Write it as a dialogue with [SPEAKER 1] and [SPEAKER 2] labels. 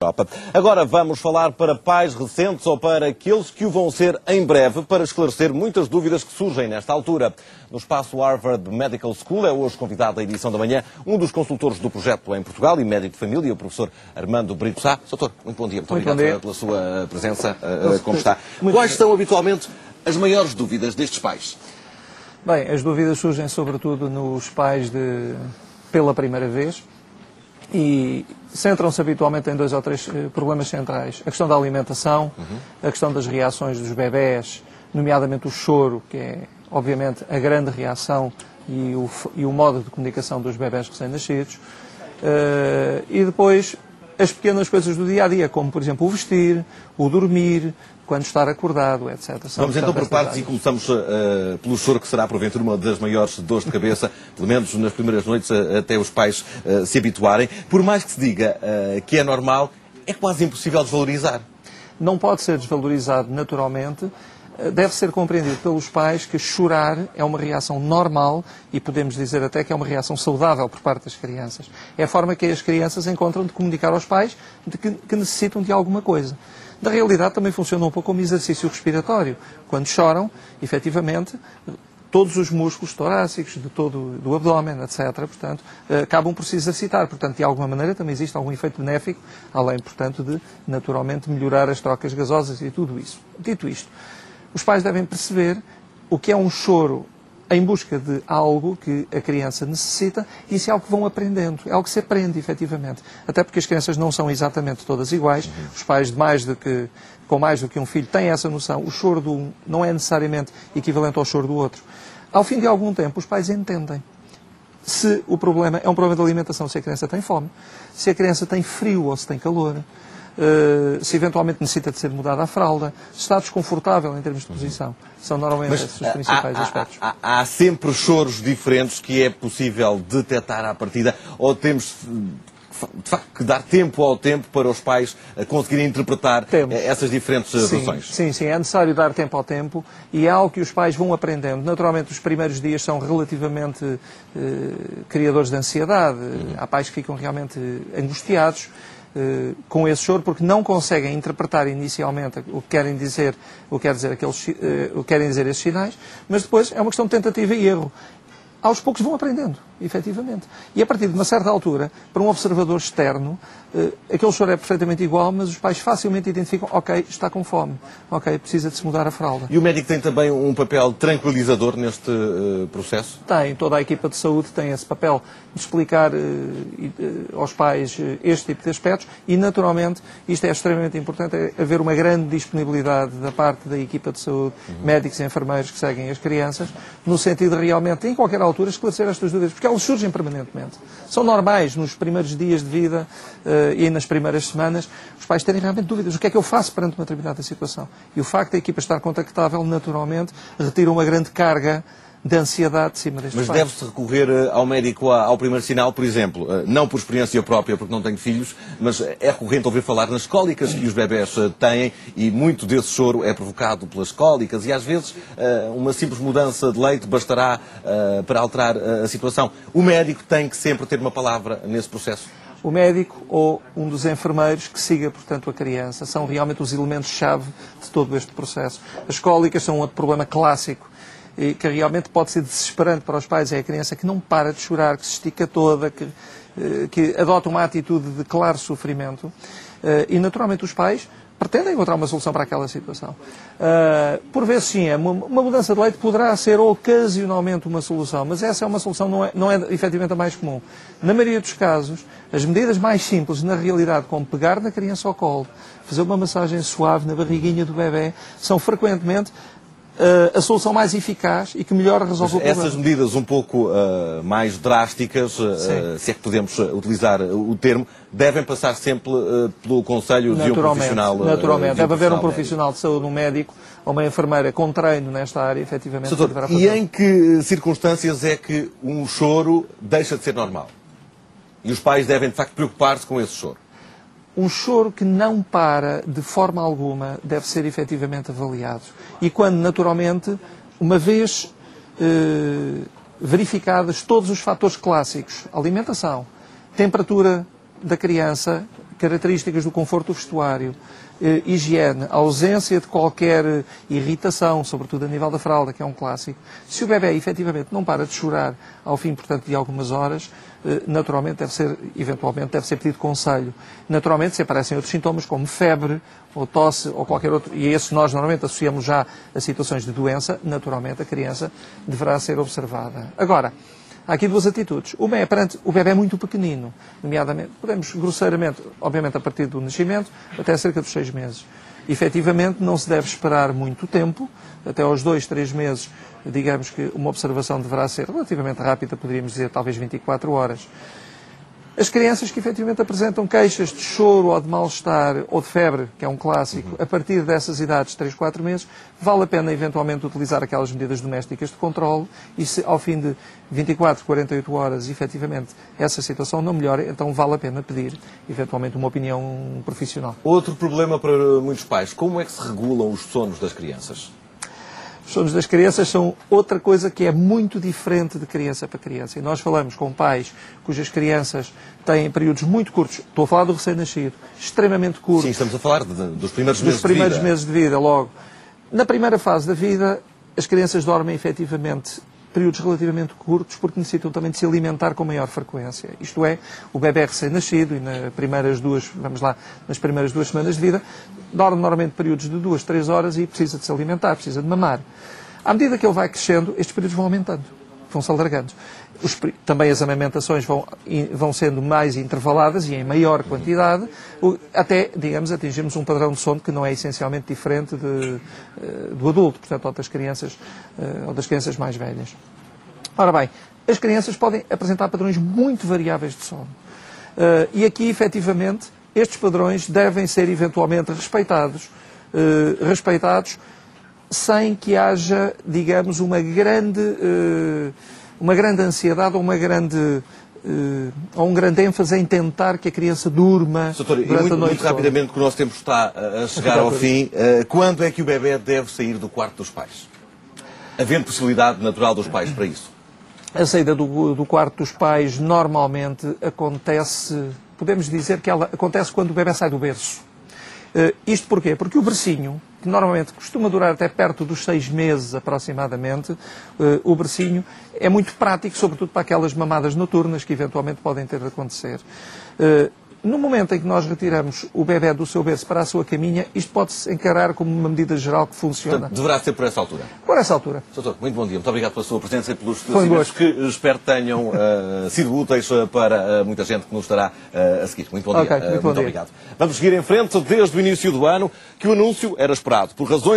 [SPEAKER 1] Europa. Agora vamos falar para pais recentes ou para aqueles que o vão ser em breve, para esclarecer muitas dúvidas que surgem nesta altura. No espaço Harvard Medical School é hoje convidado à edição da manhã um dos consultores do projeto em Portugal e médico de família, o professor Armando Brito Sá. Doutor, muito bom dia. Muito obrigado pela sua presença. Como está? Quais são habitualmente as maiores dúvidas destes pais?
[SPEAKER 2] Bem, as dúvidas surgem sobretudo nos pais pela primeira vez e centram-se habitualmente em 2 ou 3 problemas centrais. A questão da alimentação, a questão das reações dos bebés, nomeadamente o choro, que é obviamente a grande reação e o modo de comunicação dos bebés recém-nascidos, e depois as pequenas coisas do dia-a-dia, como por exemplo o vestir, o dormir, quando estar acordado, etc.
[SPEAKER 1] Vamos então por partes e começamos pelo choro, que será porventura uma das maiores dores de cabeça, pelo menos nas primeiras noites, até os pais se habituarem. Por mais que se diga que é normal, é quase impossível desvalorizar.
[SPEAKER 2] Não pode ser desvalorizado naturalmente. Deve ser compreendido pelos pais que chorar é uma reação normal e podemos dizer até que é uma reação saudável por parte das crianças. É a forma que as crianças encontram de comunicar aos pais de que necessitam de alguma coisa. Na realidade também funciona um pouco como exercício respiratório. Quando choram, efetivamente, todos os músculos torácicos, do abdômen, etc., portanto, acabam por se exercitar. Portanto, de alguma maneira também existe algum efeito benéfico, além, portanto, de naturalmente melhorar as trocas gasosas e tudo isso. Dito isto, os pais devem perceber o que é um choro em busca de algo que a criança necessita e isso é algo que vão aprendendo, é algo que se aprende efetivamente. Até porque as crianças não são exatamente todas iguais, os pais com mais do que um filho têm essa noção, o choro de um não é necessariamente equivalente ao choro do outro. Ao fim de algum tempo, os pais entendem se o problema é um problema de alimentação, se a criança tem fome, se a criança tem frio ou se tem calor, se eventualmente necessita de ser mudada a fralda, se está desconfortável em termos de posição. São normalmente esses os principais aspectos.
[SPEAKER 1] Há sempre choros diferentes que é possível detectar à partida, ou temos de facto que dar tempo ao tempo para os pais conseguirem interpretar essas diferentes relações? Sim,
[SPEAKER 2] é necessário dar tempo ao tempo e é algo que os pais vão aprendendo. Naturalmente os primeiros dias são relativamente criadores de ansiedade. Há pais que ficam realmente angustiados com esse choro, porque não conseguem interpretar inicialmente o que querem dizer esses sinais, mas depois é uma questão de tentativa e erro. Aos poucos vão aprendendo, efetivamente. E a partir de uma certa altura, para um observador externo, aquele choro é perfeitamente igual, mas os pais facilmente identificam, ok, está com fome, ok, precisa de se mudar a fralda.
[SPEAKER 1] E o médico tem também um papel tranquilizador neste processo?
[SPEAKER 2] Tem, toda a equipa de saúde tem esse papel de explicar aos pais este tipo de aspectos e, naturalmente, isto é extremamente importante, é haver uma grande disponibilidade da parte da equipa de saúde, médicos e enfermeiros que seguem as crianças, no sentido de realmente, em qualquer altura, esclarecer estas dúvidas, porque elas surgem permanentemente. São normais nos primeiros dias de vida e nas primeiras semanas, os pais terem realmente dúvidas. O que é que eu faço perante uma determinada situação? E o facto da equipa estar contactável, naturalmente, retira uma grande carga de ansiedade de cima destes pais.
[SPEAKER 1] Mas deve-se recorrer ao médico ao primeiro sinal, por exemplo, não por experiência própria, porque não tenho filhos, mas é recorrente ouvir falar nas cólicas que os bebés têm e muito desse choro é provocado pelas cólicas e às vezes uma simples mudança de leite bastará para alterar a situação. O médico tem que sempre ter uma palavra nesse processo.
[SPEAKER 2] O médico ou um dos enfermeiros que siga, portanto, a criança são realmente os elementos-chave de todo este processo. As cólicas são um outro problema clássico e que realmente pode ser desesperante para os pais. É a criança que não para de chorar, que se estica toda, que adota uma atitude de claro sofrimento e, naturalmente, os pais pretendem encontrar uma solução para aquela situação. Por vezes, sim, uma mudança de leite poderá ser ocasionalmente uma solução, mas essa é uma solução, não é efetivamente a mais comum. Na maioria dos casos, as medidas mais simples, na realidade, como pegar na criança ao colo, fazer uma massagem suave na barriguinha do bebê, são frequentemente a solução mais eficaz e que melhor resolve o problema.
[SPEAKER 1] Essas medidas um pouco mais drásticas, se é que podemos utilizar o termo, devem passar sempre pelo conselho de um profissional.
[SPEAKER 2] Naturalmente. Deve haver um profissional de saúde, um médico ou uma enfermeira com treino nesta área, efetivamente.
[SPEAKER 1] Doutor, e em que circunstâncias é que um choro deixa de ser normal? E os pais devem, de facto, preocupar-se com esse choro?
[SPEAKER 2] Um choro que não para de forma alguma deve ser efetivamente avaliado. E quando, naturalmente, uma vez verificados todos os fatores clássicos, alimentação, temperatura da criança, características do conforto do vestuário, higiene, ausência de qualquer irritação, sobretudo a nível da fralda, que é um clássico. Se o bebê efetivamente não para de chorar ao fim, portanto, de algumas horas, naturalmente eventualmente deve ser pedido conselho. Naturalmente, se aparecem outros sintomas, como febre, ou tosse, ou qualquer outro, e esse nós normalmente associamos já a situações de doença, naturalmente a criança deverá ser observada. Agora, há aqui duas atitudes. Uma é perante o bebê muito pequenino, nomeadamente, podemos grosseiramente, obviamente a partir do nascimento, até cerca dos 6 meses. Efetivamente, não se deve esperar muito tempo, até aos 2, 3 meses, digamos que uma observação deverá ser relativamente rápida, poderíamos dizer talvez 24 horas. As crianças que efetivamente apresentam queixas de choro ou de mal-estar ou de febre, que é um clássico, a partir dessas idades, 3, 4 meses, vale a pena eventualmente utilizar aquelas medidas domésticas de controle e se ao fim de 24, 48 horas, efetivamente, essa situação não melhora, então vale a pena pedir eventualmente uma opinião profissional.
[SPEAKER 1] Outro problema para muitos pais, como é que se regulam os sonos das crianças?
[SPEAKER 2] Os sonos das crianças são outra coisa que é muito diferente de criança para criança. E nós falamos com pais cujas crianças têm períodos muito curtos. Estou a falar do recém-nascido, extremamente curto.
[SPEAKER 1] Sim, estamos a falar dos primeiros meses de vida.
[SPEAKER 2] Dos primeiros meses de vida, logo. Na primeira fase da vida, as crianças dormem efetivamente períodos relativamente curtos porque necessitam também de se alimentar com maior frequência. Isto é, o bebê recém-nascido e nas primeiras 2 semanas de vida, dorme normalmente períodos de 2, 3 horas e precisa de se alimentar, precisa de mamar. À medida que ele vai crescendo, estes períodos vão aumentando, vão-se alargando. Também as amamentações vão sendo mais intervaladas e em maior quantidade, até, digamos, atingirmos um padrão de sono que não é essencialmente diferente do adulto, portanto, ou das crianças mais velhas. Ora bem, as crianças podem apresentar padrões muito variáveis de sono. E aqui, efetivamente, estes padrões devem ser eventualmente respeitados sem que haja, digamos, uma grande ansiedade ou um grande ênfase em tentar que a criança durma durante a noite.
[SPEAKER 1] Muito rapidamente, porque o nosso tempo está a chegar ao fim, quando é que o bebê deve sair do quarto dos pais? Havendo possibilidade natural dos pais para isso?
[SPEAKER 2] A saída do quarto dos pais normalmente acontece, podemos dizer que ela acontece quando o bebê sai do berço. Isto porquê? Porque o bercinho, que normalmente costuma durar até perto dos 6 meses aproximadamente, o bercinho é muito prático, sobretudo para aquelas mamadas noturnas que eventualmente podem ter de acontecer. No momento em que nós retiramos o bebê do seu berço para a sua caminha, isto pode-se encarar como uma medida geral que funciona.
[SPEAKER 1] Portanto, deverá ser por essa altura?
[SPEAKER 2] Por essa altura.
[SPEAKER 1] Doutor, muito bom dia. Muito obrigado pela sua presença e pelos esclarecimentos que espero tenham sido úteis para muita gente que nos estará a seguir. Muito bom dia.
[SPEAKER 2] Muito
[SPEAKER 1] obrigado. Vamos seguir em frente desde o início do ano, que o anúncio era esperado. Por razões